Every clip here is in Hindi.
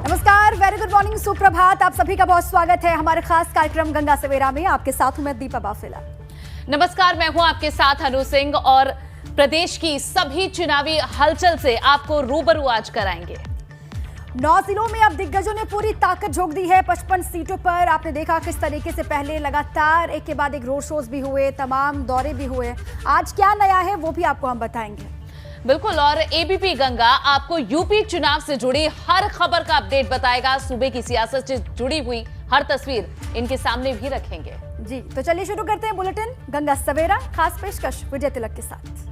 नमस्कार, वेरी गुड मॉर्निंग, सुप्रभात। आप सभी का बहुत स्वागत है हमारे खास कार्यक्रम गंगा सवेरा में। आपके साथ हूं मैं दीपा बाफिला। नमस्कार, मैं हूं आपके साथ अनु सिंह और प्रदेश की सभी चुनावी हलचल से आपको रूबरू आज कराएंगे। 9 जिलों में अब दिग्गजों ने पूरी ताकत झोंक दी है। 55 सीटों पर आपने देखा किस तरीके से पहले लगातार एक के बाद एक रोड शोज भी हुए, तमाम दौरे भी हुए। आज क्या नया है वो भी आपको हम बताएंगे। बिल्कुल, और एबीपी गंगा आपको यूपी चुनाव से जुड़ी हर खबर का अपडेट बताएगा। सूबे की सियासत से जुड़ी हुई हर तस्वीर इनके सामने भी रखेंगे। जी तो चलिए शुरू करते हैं बुलेटिन गंगा सवेरा। खास पेशकश विजय तिलक के साथ।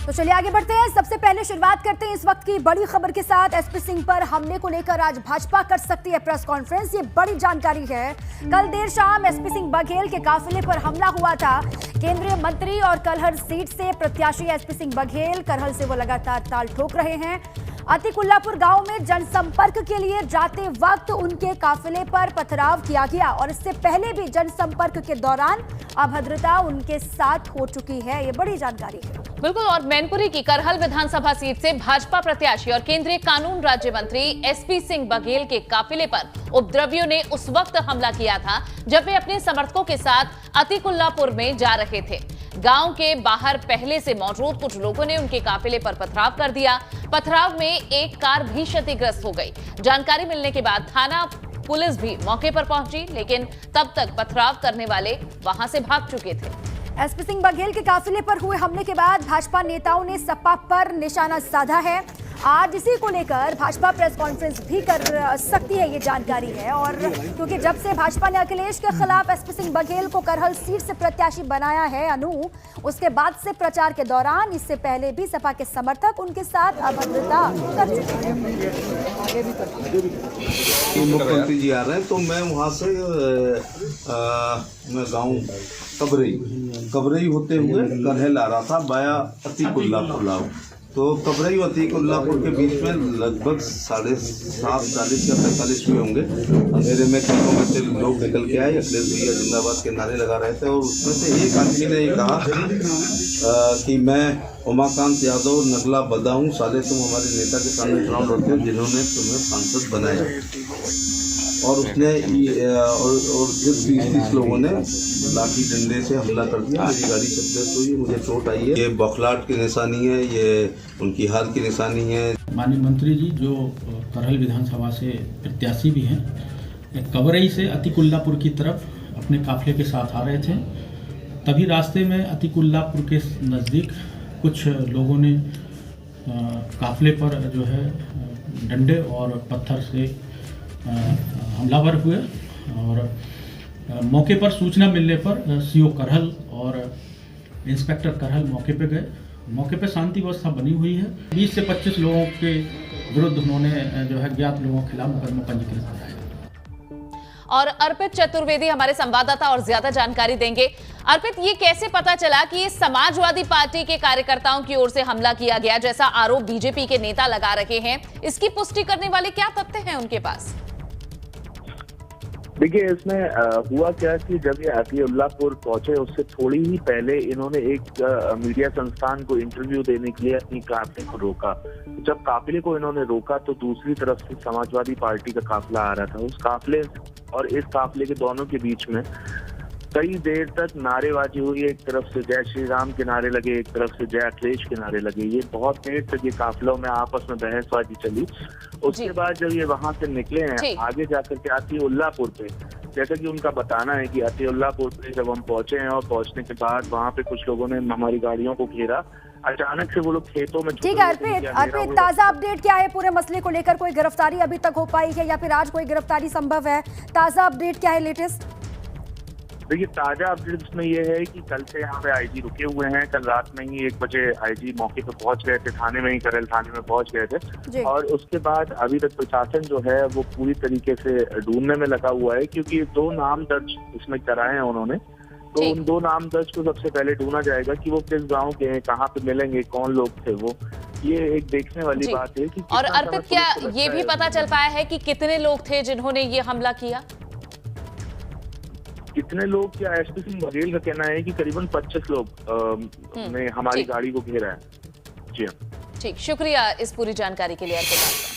तो चलिए आगे बढ़ते हैं। सबसे पहले शुरुआत करते हैं इस वक्त की बड़ी खबर के साथ। एसपी सिंह पर हमले को लेकर आज भाजपा कर सकती है प्रेस कॉन्फ्रेंस। ये बड़ी जानकारी है। कल देर शाम एसपी सिंह बघेल के काफिले पर हमला हुआ था। केंद्रीय मंत्री और कलहर सीट से प्रत्याशी एसपी सिंह बघेल करहल से वो लगातार ताल ठोक रहे हैं। अतिकुल्लापुर गांव में जनसंपर्क के लिए जाते वक्त उनके काफिले पर पथराव किया गया और इससे पहले भी जनसंपर्क के दौरान अभद्रता उनके साथ हो चुकी है। ये बड़ी जानकारी है। बिल्कुल, और मैनपुरी की करहल विधानसभा सीट से भाजपा प्रत्याशी और केंद्रीय कानून राज्य मंत्री एसपी सिंह बघेल के काफिले पर उपद्रवियों ने उस वक्त हमला किया था जब वे अपने समर्थकों के साथ अतिकुल्लापुर में जा रहे थे। गांव के बाहर पहले से मौजूद कुछ लोगों ने उनके काफिले पर पथराव कर दिया। पथराव में एक कार भी क्षतिग्रस्त हो गई। जानकारी मिलने के बाद थाना पुलिस भी मौके पर पहुंची, लेकिन तब तक पथराव करने वाले वहां से भाग चुके थे। एसपी सिंह बघेल के काफिले पर हुए हमले के बाद भाजपा नेताओं ने सपा पर निशाना साधा है। आज इसी को लेकर भाजपा प्रेस कॉन्फ्रेंस भी कर सकती है, ये जानकारी है। और क्योंकि जब से भाजपा ने अखिलेश के खिलाफ एसपी सिंह बघेल को करहल सीट से प्रत्याशी बनाया है अनु, उसके बाद से प्रचार के दौरान इससे पहले भी सपा के समर्थक उनके साथ अभद्रता कर चुके हैं। मुख्यमंत्री जी आ रहे हैं तो मैं वहाँ से मैं गाँव कबरई होते हुए करहल आ रहा था बाया अतिकुल्लापुर। तो कबरई और अतिकुल्लापुर के बीच में लगभग 7:30 या 45 हुए होंगे। अंधेरे में खेतों में से लोग निकल के आए, अखिलेश भैया जिंदाबाद के नारे लगा रहे थे और उसमें से एक आदमी ने ये कहा कि मैं उमाकांत यादव नगला बदा हूँ, साले तुम हमारे नेता के सामने चुनाव लड़ते हो जिन्होंने तुम्हें सांसद बनाया। और उसने और 20-30 लोगों ने लाठी डंडे से हमला कर दिया। मेरी गाड़ी क्षतिग्रस्त हुई, मुझे चोट आई है। ये बौखलाहट की निशानी है, ये उनकी हार की निशानी है। माननीय मंत्री जी जो करहल विधानसभा से प्रत्याशी भी हैं, कबरई से अतिकुल्लापुर की तरफ अपने काफिले के साथ आ रहे थे। तभी रास्ते में अतिकुल्लापुर के नज़दीक कुछ लोगों ने काफिले पर जो है डंडे और पत्थर से हमलावर हुए और मौके पर सूचना मिलने पर सीओ करहल और इंस्पेक्टर करहल मौके पे गए। मौके पे शांति व्यवस्था बनी हुई है। 20 से 25 लोगों के विरुद्ध उन्होंने जो है ज्ञात लोगों के खिलाफ मुकदमा पंजीकृत कराया। और अर्पित चतुर्वेदी हमारे संवाददाता और ज्यादा जानकारी देंगे। अर्पित, ये कैसे पता चला कि ये समाजवादी पार्टी के कार्यकर्ताओं की ओर से हमला किया गया, जैसा आरोप बीजेपी के नेता लगा रहे हैं? इसकी पुष्टि करने वाले क्या तथ्य हैं उनके पास? देखिए, इसमें हुआ क्या कि जब ये अतिउल्लापुर पहुंचे उससे थोड़ी ही पहले इन्होंने एक मीडिया संस्थान को इंटरव्यू देने के लिए अपनी काफिले को रोका। जब काफिले को इन्होंने रोका तो दूसरी तरफ से समाजवादी पार्टी का काफिला आ रहा था। उस काफिले और इस काफिले के दोनों के बीच में कई देर तक नारेबाजी हुई। एक तरफ से जय श्री राम के नारे लगे, एक तरफ से जय अखिलेश के नारे लगे। ये बहुत देर तक ये काफिलों में आपस में बहसबाजी चली। उसके बाद जब ये वहां से निकले हैं आगे जाकर के अतिउल्लापुर पे, जैसा कि उनका बताना है कि अतिउल्लापुर पे जब हम पहुंचे हैं और पहुंचने के बाद वहां पे कुछ लोगों ने हमारी गाड़ियों को घेरा। अचानक से वो लोग खेतों में। ठीक है अर्पित, ताजा अपडेट क्या है पूरे मसले को लेकर? कोई गिरफ्तारी अभी तक हो पाई है या फिर आज कोई गिरफ्तारी संभव है? ताजा अपडेट क्या है लेटेस्ट? देखिए, ताजा अपडेट इसमें ये है कि कल से यहाँ पे आईजी रुके हुए हैं। कल रात में ही 1 बजे आईजी मौके पे पहुंच गए थे, थाने में ही करहल थाने में पहुंच गए थे। और उसके बाद अभी तक प्रशासन जो है वो पूरी तरीके से ढूंढने में लगा हुआ है, क्योंकि 2 नाम दर्ज इसमें कराए हैं उन्होंने। तो उन 2 नाम दर्ज को सबसे पहले ढूंढा जाएगा कि वो किस गाँव के हैं, कहाँ पे मिलेंगे, कौन लोग थे वो। ये एक देखने वाली बात है कि और अर्पित, क्या ये भी पता चल पाया है कि कितने लोग थे जिन्होंने ये हमला किया? कितने लोग, क्या एसपी सिंह बघेल का कहना है कि करीबन 25 लोग ने हमारी ठीक। गाड़ी को घेरा है। जी हाँ, ठीक, शुक्रिया इस पूरी जानकारी के लिए अर्पिता।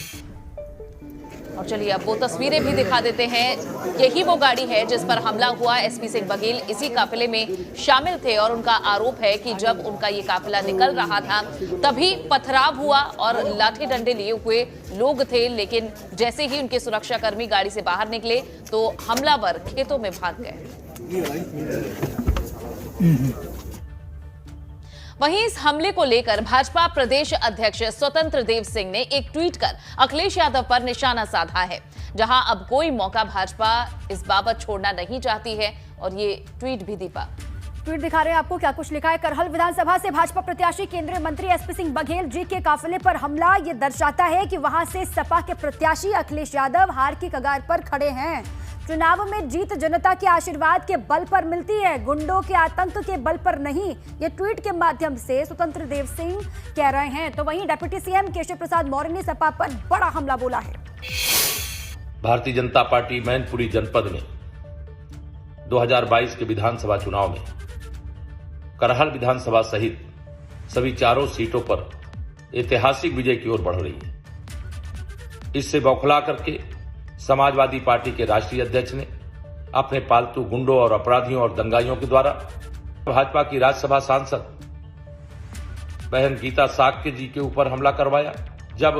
और चलिए अब वो तस्वीरें भी दिखा देते हैं। यही वो गाड़ी है जिस पर हमला हुआ। एसपी सिंह बघेल इसी काफिले में शामिल थे और उनका आरोप है कि जब उनका ये काफिला निकल रहा था तभी पथराव हुआ और लाठी डंडे लिए हुए लोग थे, लेकिन जैसे ही उनके सुरक्षाकर्मी गाड़ी से बाहर निकले तो हमलावर खेतों में भाग गए। वहीं इस हमले को लेकर भाजपा प्रदेश अध्यक्ष स्वतंत्र देव सिंह ने एक ट्वीट कर अखिलेश यादव पर निशाना साधा है, जहां अब कोई मौका भाजपा इस बाबत छोड़ना नहीं चाहती है। और ये ट्वीट भी दीपा ट्वीट दिखा रहे हैं आपको, क्या कुछ लिखा है। करहल विधानसभा से भाजपा प्रत्याशी केंद्रीय मंत्री एसपी सिंह बघेल जी के काफिले पर हमला। ये दर्शाता है कि वहां से सपा के प्रत्याशी अखिलेश यादव हार की कगार पर खड़े हैं। चुनाव में जीत जनता के आशीर्वाद के बल पर मिलती है, गुंडों के आतंक के बल पर नहीं। ये ट्वीट के माध्यम से स्वतंत्र देव सिंह कह रहे हैं। तो वहीं डिप्टी सीएम केशव प्रसाद मौर्य ने सपा पर बड़ा हमला बोला है। भारतीय जनता पार्टी मैनपुरी जनपद में 2022 के विधानसभा चुनाव में करहल विधानसभा सहित सभी चारों सीटों पर ऐतिहासिक विजय की ओर बढ़ रही है। इससे बौखला करके समाजवादी पार्टी के राष्ट्रीय अध्यक्ष ने अपने पालतू गुंडों और अपराधियों और दंगाइयों के द्वारा भाजपा की राज्यसभा सांसद बहन गीता साक्य जी के ऊपर हमला करवाया। जब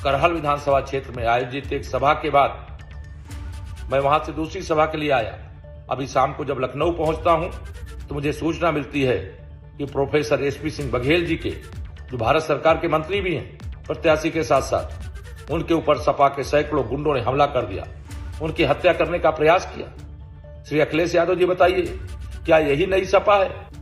करहल विधानसभा क्षेत्र में आयोजित एक सभा के बाद मैं वहां से दूसरी सभा के लिए आया। अभी शाम को जब लखनऊ पहुंचता हूं तो मुझे सूचना मिलती है कि प्रोफेसर एसपी सिंह बघेल जी के, जो भारत सरकार के मंत्री भी हैं, प्रत्याशी के साथ साथ, उनके ऊपर सपा के सैकड़ों गुंडों ने हमला कर दिया, उनकी हत्या करने का प्रयास किया। श्री अखिलेश यादव जी बताइए, क्या यही नई सपा है?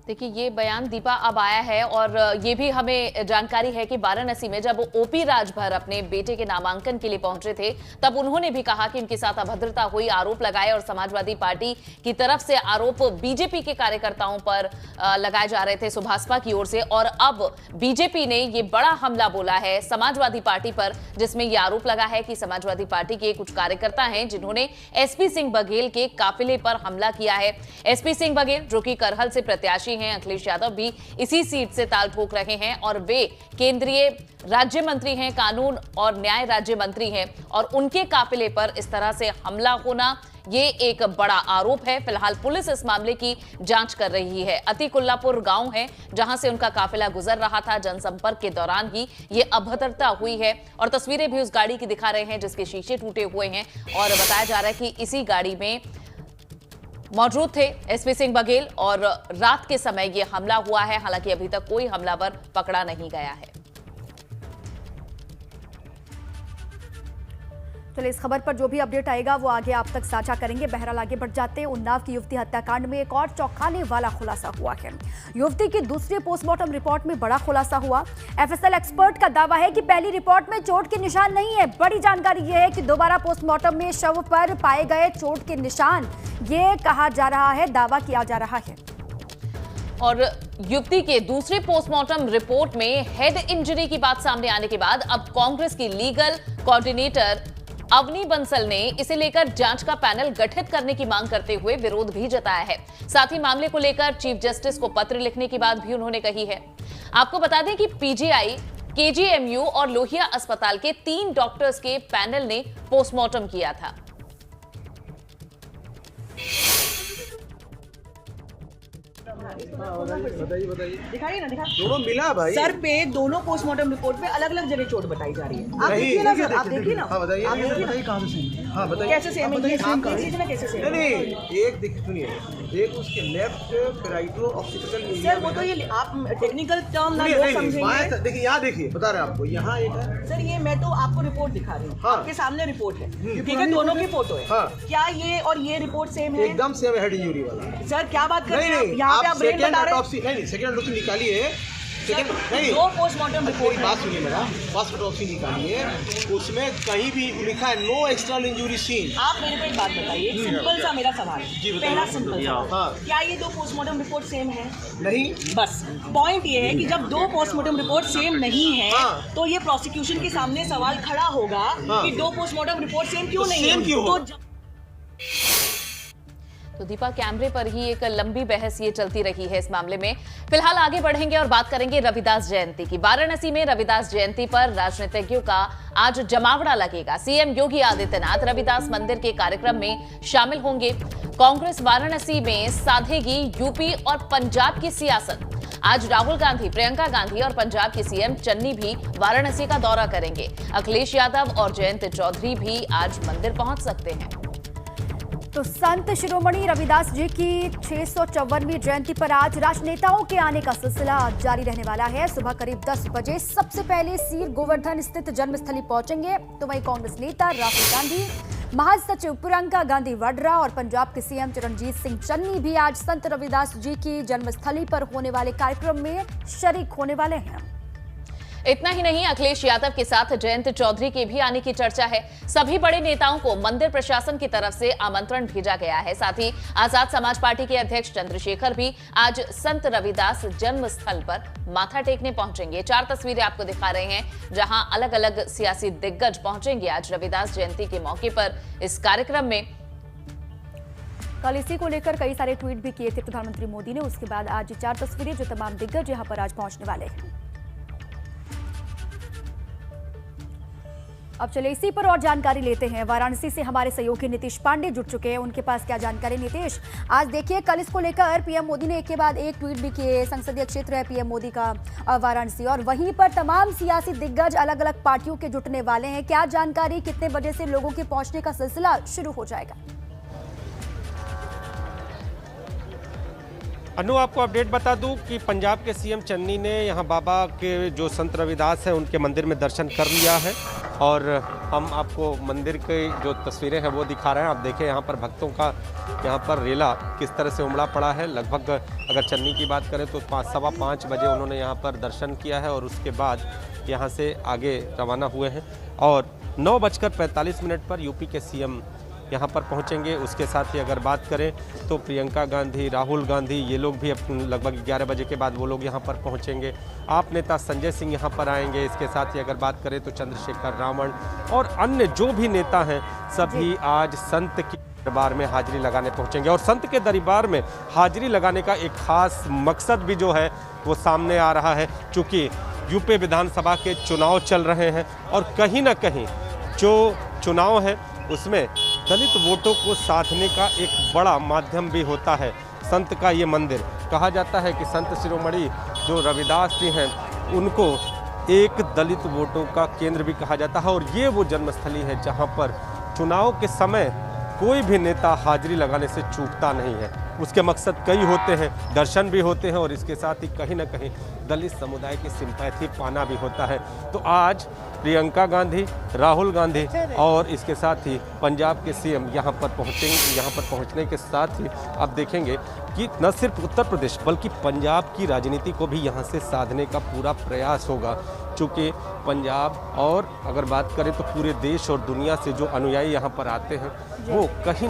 देखिए ये बयान दीपा अब आया है और ये भी हमें जानकारी है कि वाराणसी में जब ओपी राजभर अपने बेटे के नामांकन के लिए पहुंचे थे तब उन्होंने भी कहा कि उनके साथ अभद्रता हुई, आरोप लगाए और समाजवादी पार्टी की तरफ से आरोप बीजेपी के कार्यकर्ताओं पर लगाए जा रहे थे सुभाषपा की ओर से। और अब बीजेपी ने ये बड़ा हमला बोला है समाजवादी पार्टी पर, जिसमें यह आरोप लगा है कि समाजवादी पार्टी के कुछ कार्यकर्ता हैं जिन्होंने एसपी सिंह बघेल के काफिले पर हमला किया है। एसपी सिंह बघेल जो कि करहल से प्रत्याशी हैं, अखिलेश यादव भी इसी सीट से ताल ठोक रहे हैं और वे केंद्रीय राज्य मंत्री हैं, कानून और न्याय राज्य मंत्री हैं, और उनके काफिले पर इस तरह से हमला होना ये एक बड़ा आरोप है। फिलहाल पुलिस इस मामले की जांच कर रही है। अतिकुल्लापुर गांव है जहां से उनका काफिला गुजर रहा था। जनसंपर्क के दौरान ही ये अभद्रता हुई है और तस्वीरें भी उस गाड़ी की दिखा रहे हैं जिसके शीशे टूटे हुए हैं और बताया जा रहा है कि इसी गाड़ी में मौजूद थे एसपी सिंह बघेल और रात के समय यह हमला हुआ है। हालांकि अभी तक कोई हमलावर पकड़ा नहीं गया है। चलिए इस खबर पर जो भी अपडेट आएगा वो आगे आप तक साझा करेंगे। बहरहाल आगे बढ़ जाते हैं। उन्नाव की युवती हत्याकांड में एक और चौंकाने वाला खुलासा हुआ है। युवती की दूसरी पोस्टमार्टम रिपोर्ट में बड़ा खुलासा हुआ। एफएसएल एक्सपर्ट का दावा है कि पहली रिपोर्ट में चोट के निशान नहीं है। बड़ी जानकारी यह है कि दोबारा पोस्टमार्टम में शव पर पाए गए चोट के निशान, ये कहा जा रहा है, दावा किया जा रहा है। और युवती के दूसरे पोस्टमार्टम रिपोर्ट में हेड इंजरी की बात सामने आने के बाद अब कांग्रेस की लीगल कोऑर्डिनेटर अवनी बंसल ने इसे लेकर जांच का पैनल गठित करने की मांग करते हुए विरोध भी जताया है। साथ ही मामले को लेकर चीफ जस्टिस को पत्र लिखने की बात भी उन्होंने कही है। आपको बता दें कि पीजीआई, केजीएमयू और लोहिया अस्पताल के 3 डॉक्टर्स के पैनल ने पोस्टमार्टम किया था। दिखाइए ना, दोनों मिला भाई। सर पे दोनों पोस्टमार्टम रिपोर्ट पे अलग अलग जगह चोट बताई जा रही है। आप देखिए ना सर, आप देखिए ना। हाँ बताइए, आप देखिए कहाँ से सेम? हाँ बताइए कैसे सेम है, ये आप देख लीजिए ना कैसे सेम है। नहीं, एक देखिए, सुनिए, एक उसके लेफ्ट पेराइटो ऑक्सीपिटल, सर वो तो ये आप टेक्निकल टर्म ना लोग समझेंगे। देखिए यहाँ देखिए, बता रहे हैं आपको, यहाँ एक है सर। ये मैं तो आपको रिपोर्ट दिखा रही हूँ। हाँ। आपके सामने रिपोर्ट है, ठीक है, दोनों की फोटो है। हाँ। क्या ये और ये रिपोर्ट सेम है? एकदम सेम हेड इंजरी वाला। सर क्या बात कर रहे हैं नहीं, यहाँ पे? आप ब्रेन बता रहे हैं। नहीं, सेकंड ऑटोप्सी निकालिए। नहीं, दो पोस्टमार्टम रिपोर्ट, बात सुनिए मेरा। फर्स्ट ऑटोप्सी निकालिए, उसमें कहीं भी लिखा है नो एक्सटर्नल इंजरी सीन। आप मेरे को एक बात बताइए, सिंपल सा मेरा सवाल, पहला सिंपल सवाल, हाँ। क्या ये दो पोस्टमार्टम रिपोर्ट सेम है? नहीं, बस पॉइंट ये है कि जब दो पोस्टमार्टम रिपोर्ट सेम नहीं है, हाँ। तो ये प्रोसिक्यूशन के सामने सवाल खड़ा होगा हाँ। कि दो पोस्टमार्टम रिपोर्ट सेम क्यों नहीं सेम है? क्यों? तो तो दीपा, कैमरे पर ही एक लंबी बहस ये चलती रही है इस मामले में। फिलहाल आगे बढ़ेंगे और बात करेंगे रविदास जयंती की। वाराणसी में रविदास जयंती पर राजनीतिज्ञों का आज जमावड़ा लगेगा। सीएम योगी आदित्यनाथ रविदास मंदिर के कार्यक्रम में शामिल होंगे। कांग्रेस वाराणसी में साधेगी यूपी और पंजाब की सियासत। आज राहुल गांधी, प्रियंका गांधी और पंजाब की सीएम चन्नी भी वाराणसी का दौरा करेंगे। अखिलेश यादव और जयंत चौधरी भी आज मंदिर पहुंच सकते हैं। तो संत शिरोमणि रविदास जी की 654वीं जयंती पर आज राजनेताओं के आने का सिलसिला जारी रहने वाला है। सुबह करीब 10 बजे सबसे पहले सीर गोवर्धन स्थित जन्मस्थली पहुंचेंगे। तो वहीं कांग्रेस नेता राहुल गांधी, महासचिव प्रियंका गांधी वड्रा और पंजाब के सीएम चरणजीत सिंह चन्नी भी आज संत रविदास जी की जन्मस्थली पर होने वाले कार्यक्रम में शरीक होने वाले हैं। इतना ही नहीं, अखिलेश यादव के साथ जयंत चौधरी के भी आने की चर्चा है। सभी बड़े नेताओं को मंदिर प्रशासन की तरफ से आमंत्रण भेजा गया है। साथ ही आजाद समाज पार्टी के अध्यक्ष चंद्रशेखर भी आज संत रविदास जन्म स्थल पर माथा टेकने पहुंचेंगे। 4 तस्वीरें आपको दिखा रहे हैं जहां अलग अलग सियासी दिग्गज पहुंचेंगे आज रविदास जयंती के मौके पर इस कार्यक्रम में। कल इसी को लेकर कई सारे ट्वीट भी किए थे प्रधानमंत्री मोदी ने। उसके बाद आज 4 तस्वीरें जो तमाम दिग्गज यहां पर आज पहुंचने वाले हैं। अब चले इसी पर और जानकारी लेते हैं। वाराणसी से हमारे सहयोगी नीतीश पांडे जुड़ चुके हैं, उनके पास क्या जानकारी। नीतीश, आज देखिए कल इसको लेकर पीएम मोदी ने एक के बाद एक ट्वीट भी किए। संसदीय क्षेत्र है पीएम मोदी का वाराणसी, और वहीं पर तमाम सियासी दिग्गज अलग अलग पार्टियों के जुटने वाले हैं। क्या जानकारी, कितने बजे से लोगों के पहुंचने का सिलसिला शुरू हो जाएगा? अनु, आपको अपडेट बता दूं कि पंजाब के सीएम चन्नी ने यहां बाबा के जो संत रविदास हैं उनके मंदिर में दर्शन कर लिया है, और हम आपको मंदिर के जो तस्वीरें हैं वो दिखा रहे हैं। आप देखें यहाँ पर भक्तों का यहाँ पर रेला किस तरह से उमड़ा पड़ा है। लगभग अगर चन्नी की बात करें तो 5:15 बजे उन्होंने यहाँ पर दर्शन किया है और उसके बाद यहाँ से आगे रवाना हुए हैं, और 9:45 पर यूपी के सीएम यहाँ पर पहुँचेंगे। उसके साथ ही अगर बात करें तो प्रियंका गांधी, राहुल गांधी, ये लोग भी लगभग 11 बजे के बाद वो लोग यहाँ पर पहुँचेंगे। आप नेता संजय सिंह यहाँ पर आएंगे। इसके साथ ही अगर बात करें तो चंद्रशेखर रावण और अन्य जो भी नेता हैं सभी आज संत की दरबार में हाजिरी लगाने पहुँचेंगे। और संत के दरबार में हाजिरी लगाने का एक खास मकसद भी जो है वो सामने आ रहा है, चूँकि यूपी विधानसभा के चुनाव चल रहे हैं और कहीं ना कहीं जो चुनाव है उसमें दलित वोटों को साधने का एक बड़ा माध्यम भी होता है संत का ये मंदिर। कहा जाता है कि संत शिरोमणि जो रविदास जी हैं उनको एक दलित वोटों का केंद्र भी कहा जाता है, और ये वो जन्मस्थली है जहाँ पर चुनाव के समय कोई भी नेता हाजिरी लगाने से चूकता नहीं है। उसके मकसद कई होते हैं, दर्शन भी होते हैं और इसके साथ ही कहीं ना कहीं दलित समुदाय की सिंपैथी पाना भी होता है। तो आज प्रियंका गांधी, राहुल गांधी और इसके साथ ही पंजाब के सीएम यहाँ पर पहुँचेंगे। यहाँ पर पहुँचने के साथ ही आप देखेंगे कि न सिर्फ उत्तर प्रदेश बल्कि पंजाब की राजनीति को भी यहाँ से साधने का पूरा प्रयास होगा, चूँकि पंजाब और अगर बात करें तो पूरे देश और दुनिया से जो अनुयायी यहाँ पर आते हैं वो कहीं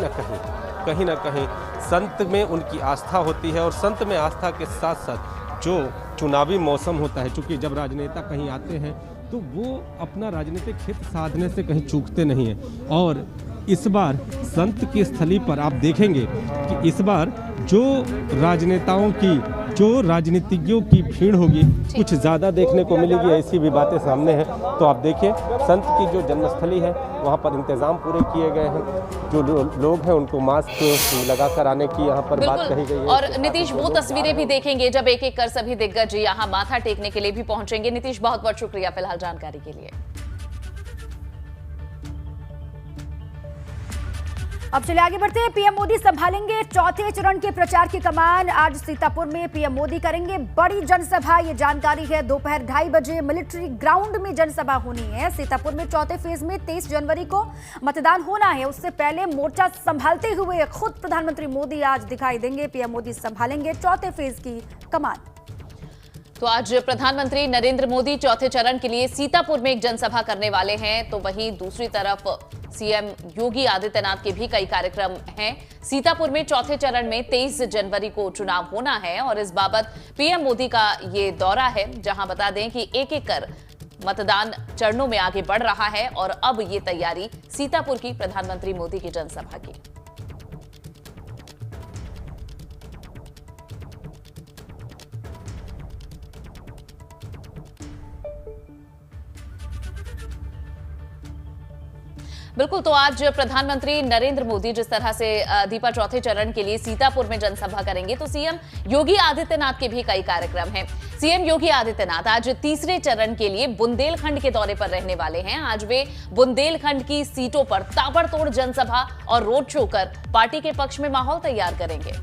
ना कहीं संत में उनकी आस्था होती है। और संत में आस्था के साथ साथ जो चुनावी मौसम होता है, चूँकि जब राजनेता कहीं आते हैं तो वो अपना राजनीतिक हित साधने से कहीं चूकते नहीं हैं। और इस बार संत की स्थली पर आप देखेंगे कि इस बार जो राजनेताओं की, जो राजनीतिज्ञों की भीड़ होगी कुछ ज़्यादा देखने को मिलेगी, ऐसी भी बातें सामने हैं। तो आप देखिए संत की जो जन्मस्थली है वहाँ पर इंतज़ाम पूरे किए गए हैं। जो लोग हैं उनको मास्क लगाकर आने की यहाँ पर बात कही गई है। और नीतीश, वो तस्वीरें भी देखेंगे जब एक एक कर सभी दिग्गज यहाँ माथा टेकने के लिए भी पहुंचेंगे। नीतीश, बहुत बहुत शुक्रिया फिलहाल जानकारी के लिए। अब चले आगे बढ़ते हैं। पीएम मोदी संभालेंगे चौथे चरण के प्रचार की कमान। आज सीतापुर में पीएम मोदी करेंगे बड़ी जनसभा, ये जानकारी है। दोपहर 2:30 बजे मिलिट्री ग्राउंड में जनसभा होनी है। सीतापुर में चौथे फेज में 23 जनवरी को मतदान होना है। उससे पहले मोर्चा संभालते हुए खुद प्रधानमंत्री मोदी आज दिखाई देंगे। पीएम मोदी संभालेंगे चौथे फेज की कमान। तो आज प्रधानमंत्री नरेंद्र मोदी चौथे चरण के लिए सीतापुर में एक जनसभा करने वाले हैं। तो वहीं दूसरी तरफ सीएम योगी आदित्यनाथ के भी कई कार्यक्रम हैं। सीतापुर में चौथे चरण में 23 जनवरी को चुनाव होना है और इस बाबत पीएम मोदी का ये दौरा है, जहां बता दें कि एक एक कर मतदान चरणों में आगे बढ़ रहा है और अब ये तैयारी सीतापुर की प्रधानमंत्री मोदी की जनसभा की। बिल्कुल, तो आज प्रधानमंत्री नरेंद्र मोदी जिस तरह से दीपा चौथे चरण के लिए सीतापुर में जनसभा करेंगे, तो सीएम योगी आदित्यनाथ के भी कई कार्यक्रम हैं। सीएम योगी आदित्यनाथ आज तीसरे चरण के लिए बुंदेलखंड के दौरे पर रहने वाले हैं। आज वे बुंदेलखंड की सीटों पर ताबड़तोड़ जनसभा और रोड शो कर पार्टी के पक्ष में माहौल तैयार करेंगे।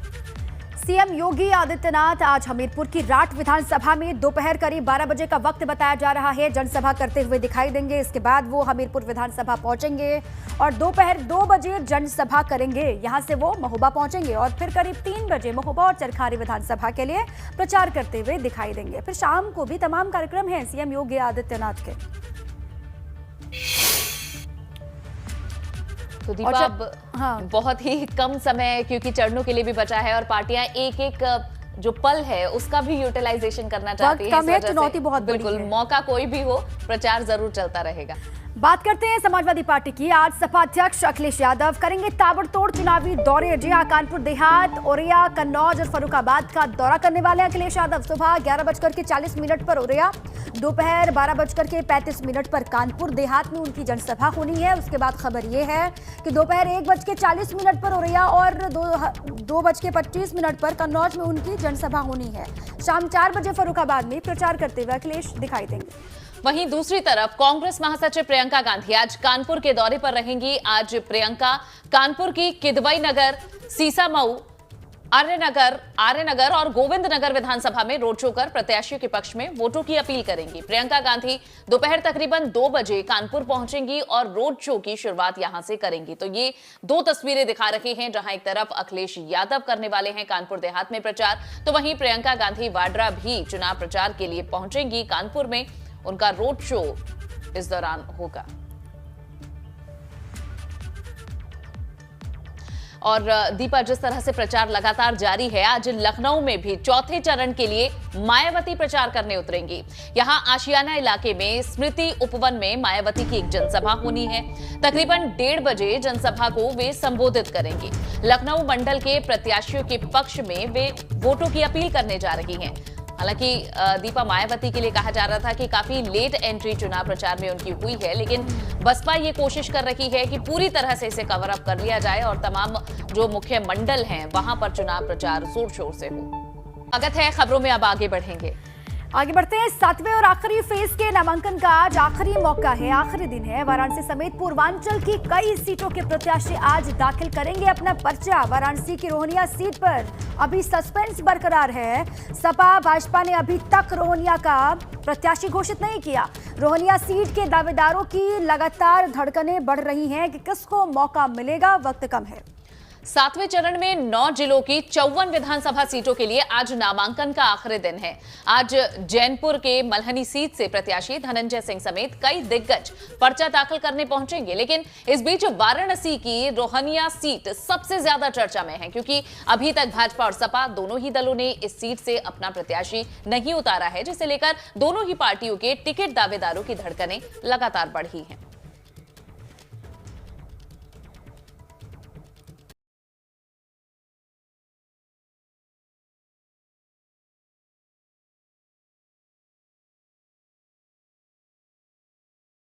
सीएम योगी आदित्यनाथ आज हमीरपुर की राट विधानसभा में दोपहर करीब 12 बजे का वक्त बताया जा रहा है जनसभा करते हुए दिखाई देंगे। इसके बाद वो हमीरपुर विधानसभा पहुंचेंगे और दोपहर 2 बजे जनसभा करेंगे। यहां से वो महोबा पहुंचेंगे और फिर करीब 3 बजे महोबा और चरखारी विधानसभा के लिए प्रचार करते हुए दिखाई देंगे। फिर शाम को भी तमाम कार्यक्रम हैं सीएम योगी आदित्यनाथ के। तो दीपा, अब बहुत ही कम समय क्योंकि चरणों के लिए भी बचा है और पार्टियां एक एक जो पल है उसका भी यूटिलाइजेशन करना चाहती है। चुनौती बहुत बड़ी है। बिल्कुल, मौका कोई भी हो, प्रचार जरूर चलता रहेगा। बात करते हैं समाजवादी पार्टी की। आज सपा अध्यक्ष अखिलेश यादव करेंगे ताबड़तोड़ चुनावी दौरे। जी हां, कानपुर देहात, औरैया, कन्नौज और फर्रुखाबाद का दौरा करने वाले अखिलेश यादव। सुबह 11:40 पर औरैया, दोपहर 12:35 पर कानपुर देहात में उनकी जनसभा होनी है। उसके बाद खबर यह है कि दोपहर 1:40 पर औरैया और 2:25 पर कन्नौज में उनकी जनसभा होनी है। शाम 4 बजे फर्रुखाबाद में प्रचार करते हुए अखिलेश दिखाई देंगे। वहीं दूसरी तरफ कांग्रेस महासचिव प्रियंका गांधी आज कानपुर के दौरे पर रहेंगी। आज प्रियंका कानपुर की किदवई नगर, सीसामऊ, आर्यनगर और गोविंद नगर विधानसभा में रोड शो कर प्रत्याशियों के पक्ष में वोटों की अपील करेंगी। प्रियंका गांधी दोपहर तकरीबन 2 बजे कानपुर पहुंचेंगी और रोड शो की शुरुआत यहां से करेंगी। तो ये 2 तस्वीरें दिखा रहे हैं, जहां एक तरफ अखिलेश यादव करने वाले हैं कानपुर देहात में प्रचार, तो वहीं प्रियंका गांधी वाड्रा भी चुनाव प्रचार के लिए पहुंचेंगी कानपुर में। उनका रोड शो इस दौरान होगा। और दीपा, जिस तरह से प्रचार लगातार जारी है, आज लखनऊ में भी चौथे चरण के लिए मायावती प्रचार करने उतरेंगी। यहां आशियाना इलाके में स्मृति उपवन में मायावती की एक जनसभा होनी है। तकरीबन 1:30 बजे जनसभा को वे संबोधित करेंगी। लखनऊ मंडल के प्रत्याशियों के पक्ष में वे वोटों की अपील करने जा रही हैं। हालांकि दीपा, मायावती के लिए कहा जा रहा था कि काफी लेट एंट्री चुनाव प्रचार में उनकी हुई है, लेकिन बसपा ये कोशिश कर रही है कि पूरी तरह से इसे कवर अप कर लिया जाए और तमाम जो मुख्य मंडल हैं वहां पर चुनाव प्रचार जोर शोर से हो। स्वागत है, खबरों में अब आगे बढ़ेंगे। आगे बढ़ते हैं। 7वें और आखिरी फेज के नामांकन का आज आखिरी मौका है, आखिरी दिन है। वाराणसी समेत पूर्वांचल की कई सीटों के प्रत्याशी आज दाखिल करेंगे अपना पर्चा। वाराणसी की रोहनिया सीट पर अभी सस्पेंस बरकरार है। सपा भाजपा ने अभी तक रोहनिया का प्रत्याशी घोषित नहीं किया। रोहनिया सीट के दावेदारों की लगातार धड़कनें बढ़ रही हैं कि किसको मौका मिलेगा, वक्त कम है। 7वें चरण में 9 जिलों की 54 विधानसभा सीटों के लिए आज नामांकन का आखिरी दिन है। आज जैनपुर के मल्हनी सीट से प्रत्याशी धनंजय सिंह समेत कई दिग्गज पर्चा दाखिल करने पहुंचेंगे, लेकिन इस बीच वाराणसी की रोहनिया सीट सबसे ज्यादा चर्चा में है, क्योंकि अभी तक भाजपा और सपा दोनों ही दलों ने इस सीट से अपना प्रत्याशी नहीं उतारा है, जिसे लेकर दोनों ही पार्टियों के टिकट दावेदारों की धड़कनें लगातार बढ़ी हैं।